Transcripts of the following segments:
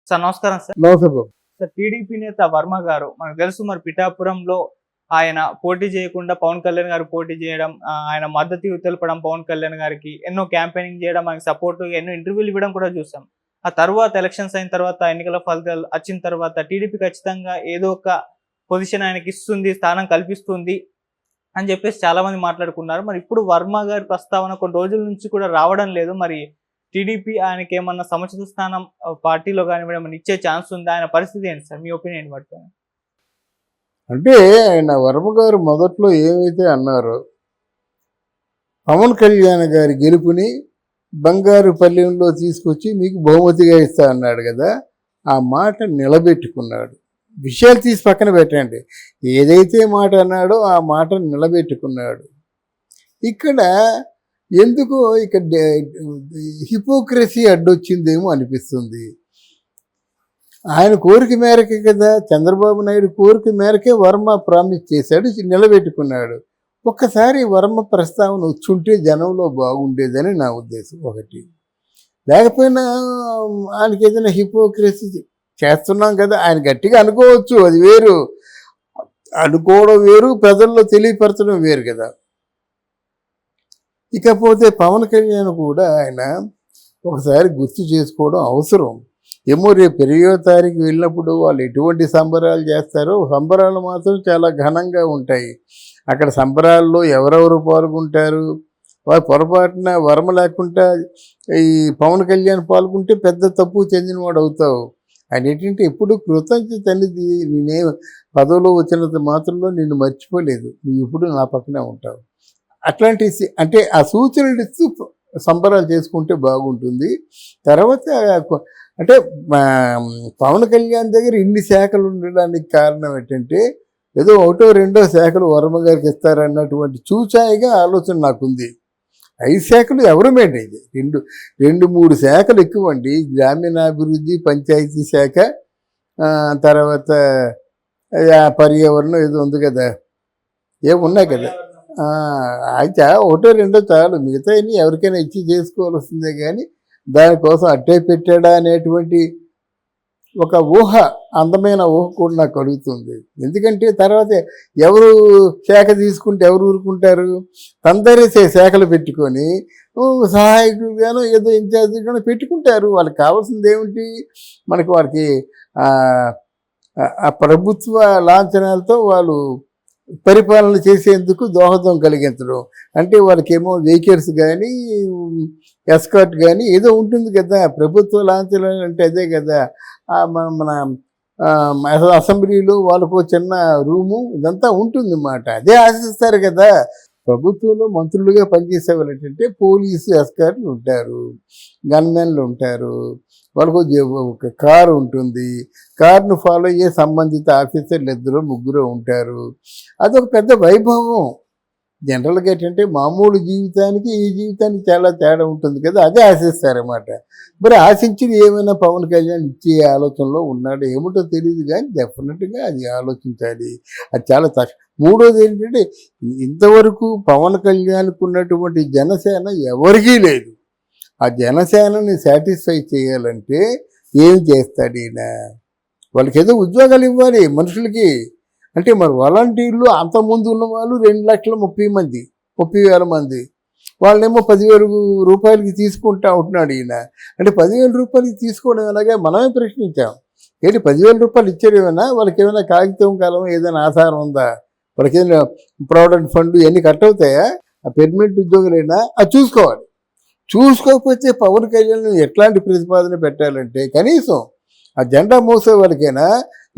Sir నమస్కారం sir. నమస్తే బాబు. Sir TDP నేత వర్మ గారు మనకు తెలుసు మరి పిఠాపురంలో ఆయన పోటీ చేయకుండా పవన్ కళ్యాణ్ గారు పోటీ చేయడం, ఆయన మద్దతు తెలపడం పవన్ కళ్యాణ్ గారికి, ఎన్నో క్యాంపెయినింగ్ చేయడం, ఆయనకు సపోర్ట్ ఎన్నో ఇంటర్వ్యూలు ఇవ్వడం కూడా చూసాం. ఆ తర్వాత ఎలక్షన్స్ అయిన తర్వాత ఎన్నికల ఫలితాలు వచ్చిన తర్వాత టీడీపీ ఖచ్చితంగా ఏదో ఒక పొజిషన్ ఆయనకి ఇస్తుంది, స్థానం కల్పిస్తుంది అని చెప్పేసి చాలా మంది మాట్లాడుకున్నారు. మరి ఇప్పుడు వర్మ గారి ప్రస్తావన కొన్ని రోజుల నుంచి కూడా రావడం లేదు. మరి టీడీపీ ఆయనకి ఏమన్నా సముచిత స్థానం పార్టీలో కానివ్వడం ఏమన్నా ఇచ్చే ఛాన్స్ ఉందా? ఆయన పరిస్థితి ఏంటి సార్, మీ ఒపీనియన్ పడుతుంది? అంటే ఆయన వర్మ గారు మొదట్లో ఏమైతే అన్నారో పవన్ కళ్యాణ్ గారి గెలుపుని బంగారు పల్లెంలో తీసుకొచ్చి మీకు బహుమతిగా ఇస్తా అన్నాడు కదా, ఆ మాట నిలబెట్టుకున్నాడు. విషయాలు తీసి పక్కన పెట్టండి, ఏదైతే మాట అన్నాడో ఆ మాట నిలబెట్టుకున్నాడు. ఇక్కడ ఎందుకో ఇక్కడ హిపోక్రసీ అడ్డొచ్చిందేమో అనిపిస్తుంది. ఆయన కోరిక మేరకే కదా, చంద్రబాబు నాయుడు కోరిక మేరకే వర్మ ప్రామిస్ చేశాడు, నిలబెట్టుకున్నాడు. ఒక్కసారి వర్మ ప్రస్తావన వచ్చుంటే జనంలో బాగుండేదని నా ఉద్దేశం. ఒకటి, లేకపోయినా ఆయనకి ఏదైనా హిపోక్రసీ చేస్తున్నాం కదా, ఆయన గట్టిగా అనుకోవచ్చు, అది వేరు. అనుకోవడం వేరు, ప్రజల్లో తెలియపరచడం వేరు కదా. ఇకపోతే పవన్ కళ్యాణ్ కూడా ఆయన ఒకసారి గుర్తు చేసుకోవడం అవసరం. ఏమో రేపు 20వ తారీఖు వెళ్ళినప్పుడు వాళ్ళు ఎటువంటి సంబరాలు చేస్తారో, సంబరాలు మాత్రం చాలా ఘనంగా ఉంటాయి. అక్కడ సంబరాల్లో ఎవరెవరు పాల్గొంటారు, వారు పొరపాటున వర్మ లేకుండా ఈ పవన్ కళ్యాణ్ పాల్గొంటే పెద్ద తప్పు చెందినవాడు అవుతావు. ఆయన ఏంటంటే ఎప్పుడు కృతజ్ఞత అనేది, నేనే పదవిలో వచ్చినంత మాత్రంలో నిన్ను మర్చిపోలేదు, నువ్వు ఇప్పుడు నా పక్కనే ఉంటావు. అట్లాంటి అంటే ఆ సూచనలు ఇస్తూ సంబరాలు చేసుకుంటే బాగుంటుంది. తర్వాత అంటే పవన్ కళ్యాణ్ దగ్గర ఇన్ని శాఖలు ఉండడానికి కారణం ఏంటంటే ఏదో ఒకటో రెండో శాఖలు వర్మ గారికి ఇస్తారన్నటువంటి చూచాయిగా ఆలోచన నాకుంది. 5 శాఖలు ఎవరు మేండి, రెండు మూడు శాఖలు ఎక్కువండి. గ్రామీణాభివృద్ధి, పంచాయతీ శాఖ, తర్వాత పర్యావరణం ఏదో ఉంది కదా, ఏమున్నాయి కదా. అయితే ఒకటో రెండో చాలు, మిగతా ఎవరికైనా ఇచ్చి చేసుకోవాల్సిందే. కానీ దానికోసం అట్టే పెట్టాడా అనేటువంటి ఒక ఊహ, అందమైన ఊహ కూడా నాకు కలుగుతుంది. ఎందుకంటే తర్వాత ఎవరు శాఖ తీసుకుంటే ఎవరు ఊరుకుంటారు? అందరూ శాఖలు పెట్టుకొని సహాయకులుగాను ఏదో ఇన్ఛార్జిగాను పెట్టుకుంటారు. వాళ్ళకి కావాల్సింది ఏమిటి? వాళ్ళకి ఆ ప్రభుత్వ లాంఛనాలతో వాళ్ళు పరిపాలన చేసేందుకు దోహదం కలిగించడం. అంటే వాళ్ళకేమో వెహికల్స్ కానీ, ఎస్కార్ట్ కానీ ఏదో ఉంటుంది కదా. ప్రభుత్వ లాంఛనాలు అంటే అదే కదా. మన అసెంబ్లీలో వాళ్ళకు చిన్న రూము ఇదంతా ఉంటుంది అన్నమాట. అదే ఆశిస్తారు కదా. ప్రభుత్వంలో మంత్రులుగా పనిచేసే వాళ్ళు ఏంటంటే పోలీసు ఎస్కార్ట్లు ఉంటారు, గన్మెన్లు ఉంటారు, వాళ్ళకు ఒక కారు ఉంటుంది, కారును ఫాలో అయ్యే సంబంధిత ఆఫీసర్లు 2-3 ఉంటారు. అదొక పెద్ద వైభవం. జనరల్గా ఏంటంటే మామూలు జీవితానికి ఈ జీవితానికి చాలా తేడా ఉంటుంది కదా, అదే ఆశిస్తారన్నమాట. మరి ఆశించింది ఏమైనా పవన్ కళ్యాణ్ ఇచ్చే ఆలోచనలో ఉన్నాడు ఏమిటో తెలియదు, కానీ డెఫినెట్గా అది ఆలోచించాలి. అది చాలా తక్కువ. మూడోది ఏంటంటే ఇంతవరకు పవన్ కళ్యాణ్కు ఉన్నటువంటి జనసేన ఎవరికీ లేదు. ఆ జనసేనని సాటిస్ఫై చేయాలంటే ఏం చేస్తాడు ఈయన? వాళ్ళకి ఏదో ఉద్యోగాలు ఇవ్వాలి మనుషులకి. అంటే మరి వాలంటీర్లు అంతకుముందు ఉన్న వాళ్ళు 2,30,000 మంది, వాళ్ళేమో 10,000 రూపాయలకి తీసుకుంటా ఉంటున్నాడు ఈయన. అంటే 10,000 రూపాయలకి తీసుకోవడం అలాగే మనమే ప్రశ్నించాం. ఏంటి 10,000 రూపాయలు ఇచ్చారు? ఏమైనా వాళ్ళకి ఏమైనా కాగితం కాలం ఏదైనా ఆధారం ఉందా? వాళ్ళకి ఏదైనా ప్రావిడెంట్ ఫండ్ ఇవన్నీ కట్ అవుతాయా? ఆ పెర్మనెంట్ ఉద్యోగులైనా అది చూసుకోవాలి. చూసుకోకపోతే పవన్ కళ్యాణ్ ఎట్లాంటి ప్రతిపాదన పెట్టాలంటే కనీసం ఆ జెండా మోసే వాళ్ళకైనా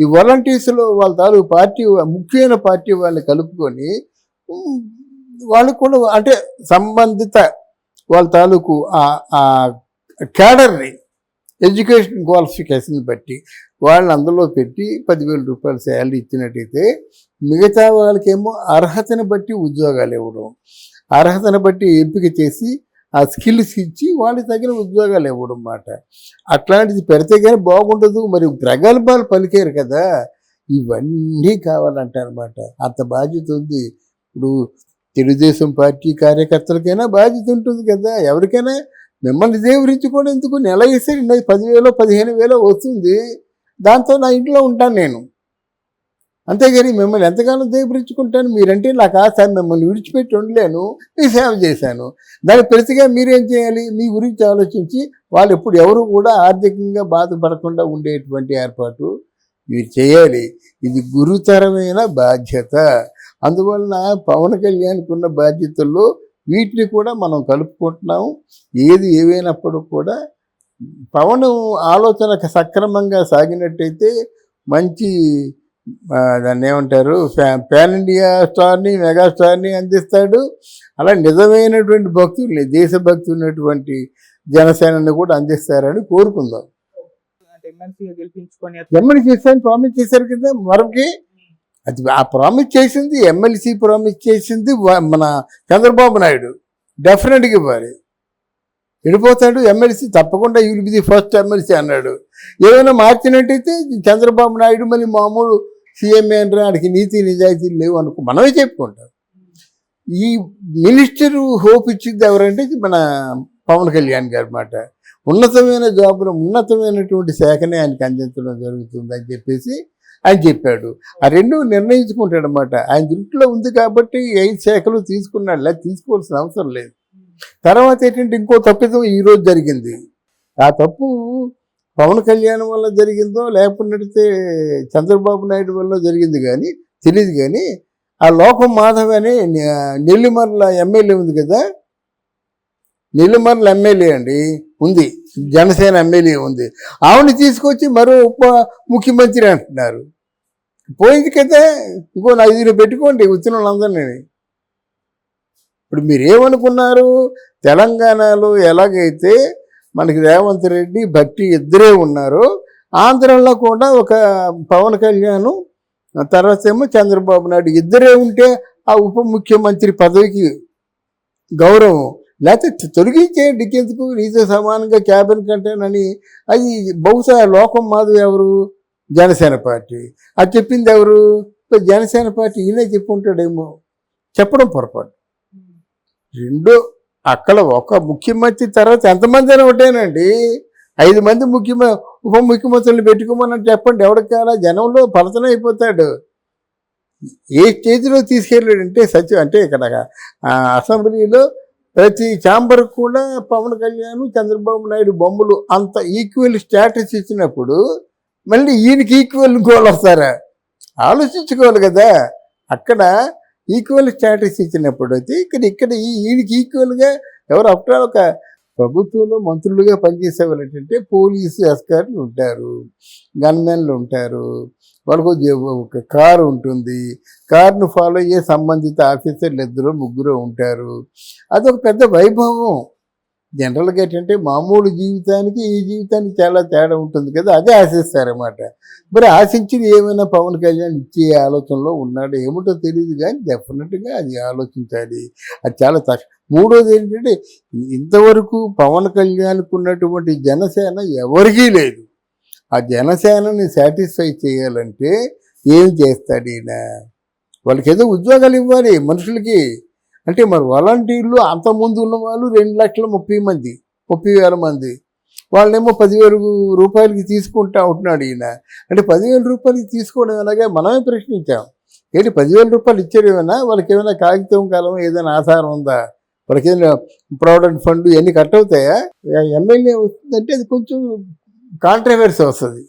ఈ వాలంటీర్స్లో వాళ్ళ తాలూకు పార్టీ, ముఖ్యమైన పార్టీ వాళ్ళని కలుపుకొని వాళ్ళకు కూడా అంటే సంబంధిత వాళ్ళ తాలూకు ఆ క్యాడర్ని, ఎడ్యుకేషన్ క్వాలిఫికేషన్ బట్టి వాళ్ళని అందులో పెట్టి 10,000 రూపాయలు శాలరీ ఇచ్చినట్టయితే మిగతా వాళ్ళకేమో అర్హతను బట్టి ఉద్యోగాలు ఇవ్వడం, అర్హతను బట్టి ఎంపిక చేసి ఆ స్కిల్స్ ఇచ్చి వాళ్ళకి తగిన ఉద్యోగాలు ఇవ్వడం అన్నమాట. అట్లాంటిది పెడితే కానీ బాగుండదు. మరి ప్రగల్భాలు పలికారు కదా, ఇవన్నీ కావాలంటారన్నమాట. అంత బాధ్యత ఉంది. ఇప్పుడు తెలుగుదేశం పార్టీ కార్యకర్తలకైనా బాధ్యత ఉంటుంది కదా, ఎవరికైనా మిమ్మల్ని దేవురించుకోవడం ఎందుకు? నెల ఇస్తే 10,000 15,000 వస్తుంది, దాంతో నా ఇంట్లో ఉంటాను నేను. అంతేగాని మిమ్మల్ని ఎంతకాలం దేవురించుకుంటాను? మీరంటే నాకు ఆశ, మిమ్మల్ని విడిచిపెట్టి ఉండలేను, మీ సేవ చేశాను. దాని ప్రతిగా మీరేం చేయాలి? మీ గురించి ఆలోచించి వాళ్ళు ఎప్పుడు ఎవరు కూడా ఆర్థికంగా బాధపడకుండా ఉండేటువంటి ఏర్పాటు మీరు చేయాలి. ఇది గురుతరమైన బాధ్యత. అందువలన పవన్ కళ్యాణ్కి ఉన్న బాధ్యతల్లో వీటిని కూడా మనం కలుపుకుంటున్నాం. ఏది ఏవైనప్పుడు కూడా పవన్ ఆలోచన సక్రమంగా సాగినట్టయితే మంచి దాన్ని ఏమంటారు, పాన్ ఇండియా స్టార్ని, మెగాస్టార్ని అందిస్తాడు. అలా నిజమైనటువంటి భక్తుల్ని, దేశభక్తి ఉన్నటువంటి జనసేనని కూడా అందిస్తారని కోరుకుందాం. ఎమ్మెల్సీగా గెలిపించుకొని ఎమ్మెల్సీ చేస్తారని ప్రామిస్ చేశారు కదా మరొకటి. అది ఆ ప్రామిస్ చేసింది, ఎమ్మెల్సీ ప్రామిస్ చేసింది మన చంద్రబాబు నాయుడు. డెఫినెట్గా ఇవ్వాలి. వెళ్ళిపోతాడు ఎమ్మెల్సీ, తప్పకుండా you will be the first MLC అన్నాడు. ఏమైనా మార్చినట్టయితే చంద్రబాబు నాయుడు మళ్ళీ మామూలు సీఎంఏ అంటే వాడికి నీతి నిజాయితీలు లేవు అనుకో మనమే చెప్పుకుంటాం. ఈ మినిస్టర్ హోప్ ఇచ్చింది ఎవరంటే మన పవన్ కళ్యాణ్ గారి మాట. ఉన్నతమైన జాబులు, ఉన్నతమైనటువంటి శాఖనే ఆయనకి అందించడం జరుగుతుంది అని చెప్పేసి ఆయన చెప్పాడు. ఆ రెండు నిర్ణయించుకుంటాడు అన్నమాట. ఆయన దృష్టిలో ఉంది కాబట్టి 5 శాఖలు తీసుకున్నాడు, లేదా తీసుకోవాల్సిన అవసరం లేదు. తర్వాత ఏంటంటే ఇంకో తప్పిదం ఈరోజు జరిగింది. ఆ తప్పు పవన్ కళ్యాణ్ వల్ల జరిగిందో లేకపోతే చంద్రబాబు నాయుడు వల్ల జరిగింది కానీ తెలియదు. కానీ ఆ లోకం మాధవ్ అనే నెల్లిమర్ల ఎమ్మెల్యే ఉంది కదా, నెల్లిమర్ల ఎమ్మెల్యే అండి ఉంది, జనసేన ఎమ్మెల్యే ఉంది. ఆవిడని తీసుకొచ్చి మరో ఉప ముఖ్యమంత్రి అంటున్నారు. పోయింది కదా, ఇంకో 5 పెట్టుకోండి వచ్చిన వాళ్ళందరినీ. ఇప్పుడు మీరేమనుకున్నారు? తెలంగాణలో ఎలాగైతే మనకి రేవంత్ రెడ్డి, భట్టి ఇద్దరే ఉన్నారో, ఆంధ్రలో కూడా ఒక పవన్ కళ్యాణ్, తర్వాత ఏమో చంద్రబాబు నాయుడు ఇద్దరే ఉంటే ఆ ఉప ముఖ్యమంత్రి పదవికి గౌరవం. లేకపోతే తొలగించేయండి, ఎందుకు? నీతో సమానంగా క్యాబినెట్ కంటేనని. అది బహుశా లోకం మాధవ్ ఎవరు? జనసేన పార్టీ. అది చెప్పింది ఎవరు? జనసేన పార్టీ. ఈయనే చెప్పుకుంటాడేమో, చెప్పడం పొరపాటు. రెండు అక్కడ ఒక ముఖ్యమంత్రి తర్వాత ఎంతమంది అయినా ఒకటేనండి. 5 మంది ఉప ముఖ్యమంత్రులు పెట్టుకోమని చెప్పండి, ఎవరికి కావాలా? జనంలో పలతన అయిపోతాడు. ఏ స్టేజ్లో తీసుకెళ్ళాడంటే అంటే ఇక్కడ అసెంబ్లీలో ప్రతి ఛాంబర్కి కూడా పవన్ కళ్యాణ్, చంద్రబాబు నాయుడు బొమ్మలు అంత ఈక్వల్ స్టేటస్ ఇచ్చినప్పుడు మళ్ళీ ఈయనకి ఈక్వల్ ఇంకోళ్ళు వస్తారా? ఆలోచించుకోవాలి కదా. అక్కడ ఈక్వల్ స్టేటస్ ఇచ్చినప్పుడు అయితే ఇక్కడ ఈయనకి ఈక్వల్గా ఎవరు అప్పుడు ఒక ప్రభుత్వంలో మంత్రులుగా పనిచేసే వాళ్ళు ఏంటంటే పోలీసు ఎస్కార్లు ఉంటారు, గన్మెన్లు ఉంటారు, వాళ్ళకు ఒక కారు ఉంటుంది, కారును ఫాలో అయ్యే సంబంధిత ఆఫీసర్లు 2-3 ఉంటారు. అదొక పెద్ద వైభవం. జనరల్గా ఏంటంటే మామూలు జీవితానికి ఈ జీవితానికి చాలా తేడా ఉంటుంది కదా, అదే ఆశిస్తారన్నమాట. మరి ఆశించింది ఏమైనా పవన్ కళ్యాణ్ ఇచ్చే ఆలోచనలో ఉన్నాడు ఏమిటో తెలియదు, కానీ డెఫినెట్గా అది ఆలోచించాలి. అది చాలా మూడోది ఏంటంటే ఇంతవరకు పవన్ కళ్యాణ్కి ఉన్నటువంటి జనసేన ఎవరికీ లేదు. ఆ జనసేనని సాటిస్ఫై చేయాలంటే ఏం చేస్తాడు ఈయన? వాళ్ళకి ఏదో ఉద్యోగాలు ఇవ్వాలి మనుషులకి. అంటే మరి వాలంటీర్లు అంతకుముందు ఉన్న వాళ్ళు 2,30,000 మంది, వాళ్ళేమో 10,000 రూపాయలకి తీసుకుంటా ఉంటున్నాడు ఈయన. అంటే 10,000 రూపాయలకి తీసుకోవడం ఎలాగా మనమే ప్రశ్నించాం. ఏంటి 10,000 రూపాయలు ఇచ్చారు? ఏమైనా వాళ్ళకి ఏమైనా కాగితం కాలం ఏదైనా ఆధారం ఉందా? వాళ్ళకి ఏదైనా ప్రావిడెంట్ ఫండ్ ఇవన్నీ కట్ అవుతాయా? ఎమ్మెల్యే వస్తుందంటే అది కొంచెం కాంట్రవర్సీ వస్తుంది.